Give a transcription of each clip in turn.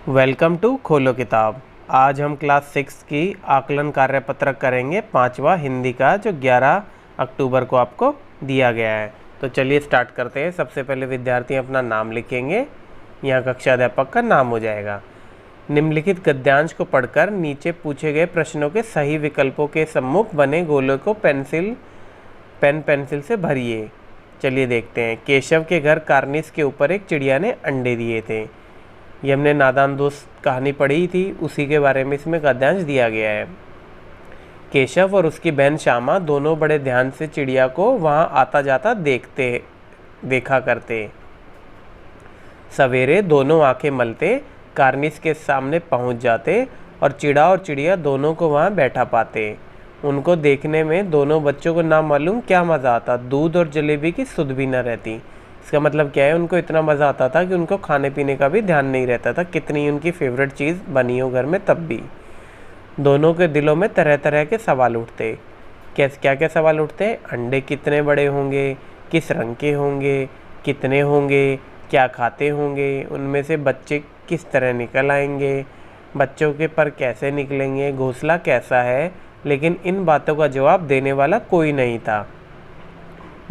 Welcome to खोलो किताब। आज हम क्लास 6 की आकलन कार्यपत्रक करेंगे, पांचवा हिंदी का, जो 11 अक्टूबर को आपको दिया गया है। तो चलिए स्टार्ट करते हैं। सबसे पहले विद्यार्थी अपना नाम लिखेंगे, यहाँ कक्षा अध्यापक का नाम हो जाएगा। निम्नलिखित गद्यांश को पढ़कर नीचे पूछे गए प्रश्नों के सही विकल्पों के सम्मुख बने गोलों को पेन पेंसिल से भरिए। चलिए देखते हैं। केशव के घर कार्निस के ऊपर एक चिड़िया ने अंडे दिए थे। ये हमने नादान दोस्त कहानी पढ़ी थी, उसी के बारे में इसमें गद्यांश दिया गया है। केशव और उसकी बहन श्यामा दोनों बड़े ध्यान से चिड़िया को वहाँ आता जाता देखा करते। सवेरे दोनों आंखें मलते कार्निस के सामने पहुँच जाते और चिड़ा और चिड़िया दोनों को वहाँ बैठा पाते। उनको देखने में दोनों बच्चों को ना मालूम क्या मज़ा आता, दूध और जलेबी की सुध भी न रहती। इसका मतलब क्या है, उनको इतना मज़ा आता था कि उनको खाने पीने का भी ध्यान नहीं रहता था, कितनी उनकी फेवरेट चीज़ बनी हो घर में तब भी। दोनों के दिलों में तरह तरह के सवाल उठते। क्या क्या सवाल उठते? अंडे कितने बड़े होंगे, किस रंग के होंगे, कितने होंगे, क्या खाते होंगे, उनमें से बच्चे किस तरह निकल आएंगे, बच्चों के पर कैसे निकलेंगे, घोंसला कैसा है। लेकिन इन बातों का जवाब देने वाला कोई नहीं था।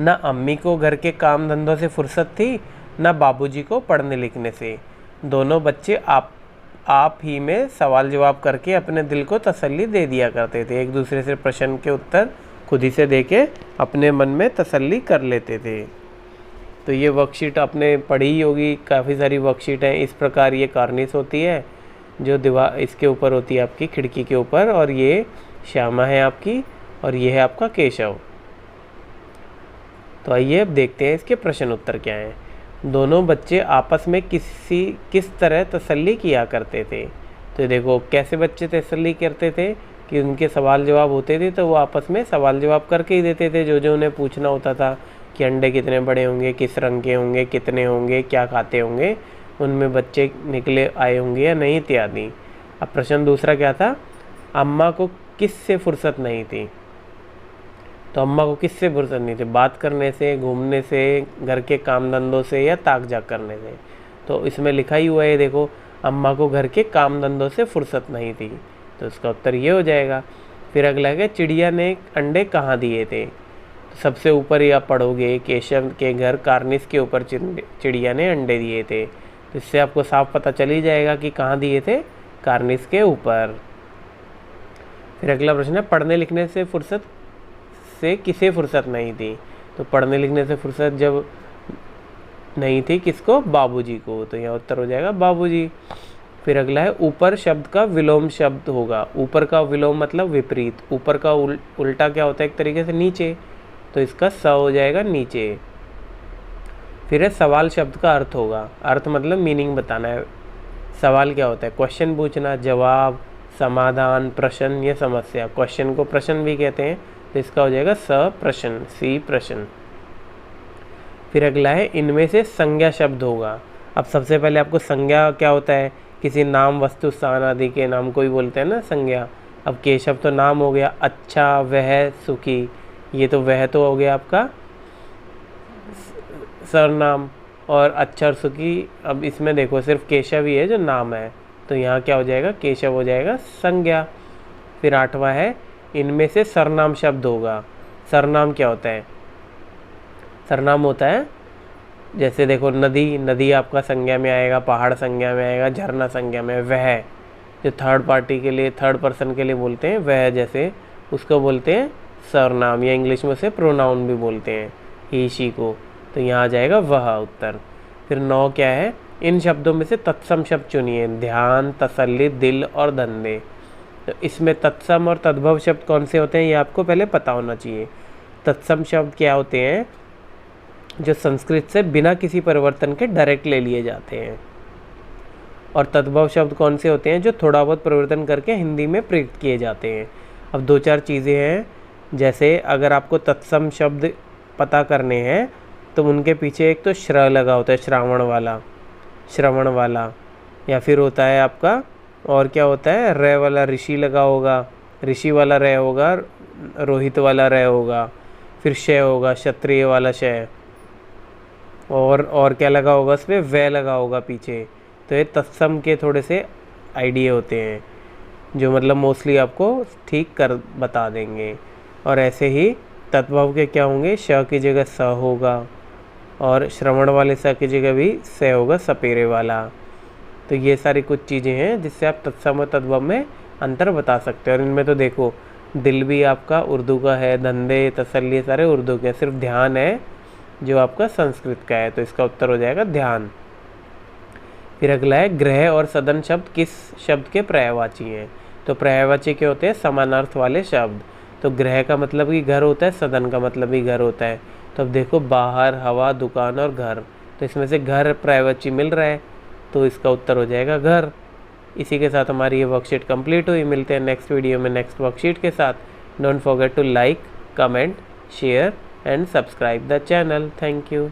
न अम्मी को घर के काम धंधों से फुर्सत थी, न बाबूजी को पढ़ने लिखने से। दोनों बच्चे आप ही में सवाल जवाब करके अपने दिल को तसल्ली दे दिया करते थे। एक दूसरे से प्रश्न के उत्तर खुद ही से देके अपने मन में तसल्ली कर लेते थे। तो ये वर्कशीट आपने पढ़ी ही होगी, काफ़ी सारी वर्कशीट हैं। इस प्रकार ये कार्निस होती है जो दीवार इसके ऊपर होती है आपकी खिड़की के ऊपर, और ये श्यामा है आपकी, और ये है आपका केशव। तो आइए अब देखते हैं इसके प्रश्न उत्तर क्या हैं। दोनों बच्चे आपस में किस तरह तसल्ली किया करते थे। तो देखो कैसे बच्चे तसल्ली करते थे कि उनके सवाल जवाब होते थे तो वो आपस में सवाल जवाब करके ही देते थे, जो उन्हें पूछना होता था कि अंडे कितने बड़े होंगे, किस रंग के होंगे, कितने होंगे, क्या खाते होंगे, उनमें बच्चे निकले आए होंगे या नहीं, इत्यादि। अब प्रश्न दूसरा क्या था? अम्मा को किससे फुर्सत नहीं थी। तो अम्मा को किससे फुर्सत नहीं थी? बात करने से, घूमने से, घर के काम धंधों से, या ताक झाक करने से। तो इसमें लिखा ही हुआ है, देखो, अम्मा को घर के काम धंधों से फुर्सत नहीं थी। तो इसका उत्तर ये हो जाएगा। फिर अगला है, चिड़िया ने अंडे कहाँ दिए थे। तो सबसे ऊपर ही आप पढ़ोगे, केशव के घर कार्निस के ऊपर चिड़िया ने अंडे दिए थे। तो इससे आपको साफ पता चल ही जाएगा कि कहाँ दिए थे, कार्निस के ऊपर। फिर अगला प्रश्न है, पढ़ने लिखने से फुर्सत से किसे फुर्सत नहीं थी। तो पढ़ने लिखने से फुर्सत जब नहीं थी किसको? बाबूजी को। तो यहाँ उत्तर हो जाएगा बाबूजी। फिर अगला है, ऊपर शब्द का विलोम शब्द होगा। ऊपर का विलोम मतलब विपरीत। ऊपर का उल्टा क्या होता है? एक तरीके से नीचे। तो इसका स हो जाएगा नीचे। फिर है, सवाल शब्द का अर्थ होगा। अर्थ मतलब मीनिंग बताना है। सवाल क्या होता है? क्वेश्चन पूछना, जवाब, समाधान, प्रश्न या समस्या। क्वेश्चन को प्रश्न भी कहते हैं। तो इसका हो जाएगा स प्रश्न, सी प्रश्न। फिर अगला है, इनमें से संज्ञा शब्द होगा। अब सबसे पहले आपको संज्ञा क्या होता है? किसी नाम, वस्तु, स्थान आदि के नाम को ही बोलते हैं ना संज्ञा। अब केशव तो नाम हो गया। अच्छा, वह, सुखी, ये तो वह तो हो गया आपका सरनाम, और अच्छा और सुखी। अब इसमें देखो सिर्फ केशव ही है जो नाम है, तो यहाँ क्या हो जाएगा? केशव हो जाएगा संज्ञा। फिर आठवां है, इनमें से सरनाम शब्द होगा। सरनाम क्या होता है? सरनाम होता है, जैसे देखो नदी, नदी आपका संज्ञा में आएगा, पहाड़ संज्ञा में आएगा, झरना संज्ञा में। वह जो थर्ड पार्टी के लिए, थर्ड पर्सन के लिए बोलते हैं, वह जैसे, उसको बोलते हैं सरनाम, या इंग्लिश में उसे प्रोनाउन भी बोलते हैं, ही शी को। तो यहाँ आ जाएगा वह उत्तर। फिर 9 क्या है? इन शब्दों में से तत्सम शब्द चुनिए। ध्यान, तसल्ली, दिल और धंधे। तो इसमें तत्सम और तद्भव शब्द कौन से होते हैं, ये आपको पहले पता होना चाहिए। तत्सम शब्द क्या होते हैं? जो संस्कृत से बिना किसी परिवर्तन के डायरेक्ट ले लिए जाते हैं। और तद्भव शब्द कौन से होते हैं? जो थोड़ा बहुत परिवर्तन करके हिंदी में प्रयुक्त किए जाते हैं। अब 2-4 चीज़ें हैं, जैसे अगर आपको तत्सम शब्द पता करने हैं तो उनके पीछे एक तो श्र लगा होता है, श्रवण वाला, या फिर होता है आपका, और क्या होता है, रे वाला ऋषि लगा होगा, ऋषि वाला रे होगा, रोहित वाला रे होगा। फिर शय होगा, क्षत्रिय वाला शय, और क्या लगा होगा उस पर? वह लगा होगा पीछे। तो ये तत्सम के थोड़े से आइडिया होते हैं जो मतलब मोस्टली आपको ठीक कर बता देंगे। और ऐसे ही तद्भव के क्या होंगे, श की जगह स होगा और श्रवण वाले स की जगह भी स होगा, सपेरे वाला। तो ये सारी कुछ चीज़ें हैं जिससे आप तत्सम और तद्भव में अंतर बता सकते हो। और इनमें तो देखो दिल भी आपका उर्दू का है, धंधे तसल्ली सारे उर्दू के, सिर्फ ध्यान है जो आपका संस्कृत का है। तो इसका उत्तर हो जाएगा ध्यान। फिर अगला है ग्रह और सदन शब्द किस शब्द के पर्यायवाची हैं। तो पर्यायवाची क्या होते हैं, समानार्थ वाले शब्द। तो ग्रह का मतलब भी घर होता है, सदन का मतलब भी घर होता है। तो अब देखो बाहर, हवा, दुकान और घर, तो इसमें से घर पर्यायवाची मिल रहा है, तो इसका उत्तर हो जाएगा घर। इसी के साथ हमारी ये वर्कशीट कंप्लीट हुई। मिलते हैं नेक्स्ट वीडियो में नेक्स्ट वर्कशीट के साथ। Don't forget to like, comment, share and subscribe the channel. Thank you.